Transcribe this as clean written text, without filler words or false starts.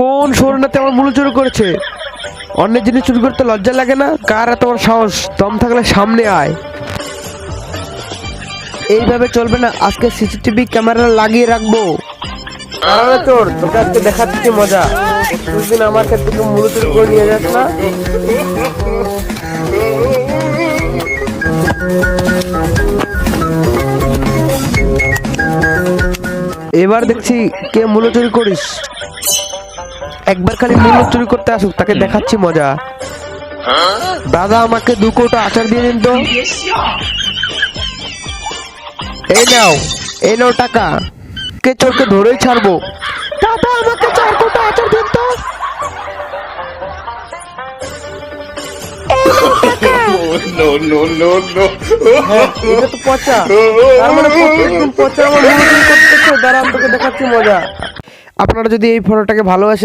কোন শরীরনাতে আমার মূল্য চুরি করেছে? অন্যের জিনিস চুরি করতে লজ্জা লাগে না? কার এত বড় সাহস? দম থাকলে সামনে আয়। এইভাবে চলবে না, আজকে সিসিটিভি ক্যামেরা লাগিয়ে রাখবো। আরে তোর তোকে আজকে দেখাচ্ছি মজা। প্রতিদিন আমার কাছ থেকে মূল্য চুরি করে নিয়ে যাস না। এবার দেখছি কে মূল্য চুরি করিস। একবার খালি মূল্য চুরি করতে আসুক, তাকে দেখাচ্ছি মজা। দাদা আমাকে 2 কৌটো আচার দিয়ে দিন তো। এই নাও টাকা। কে চোরকে ধরেই ছাড়বো। দাদা আমাকে 4 কৌটো আচার দিন তো। হ্যাঁ, এটা তো পচা। তার মানে প্রত্যেকদিন পচা আমার মূল্য চুরি করতেছে। দাঁড়া, তোকে দেখাচ্ছি মজা। আপনারা যদি এই ফটোটাকে ভালোবাসেন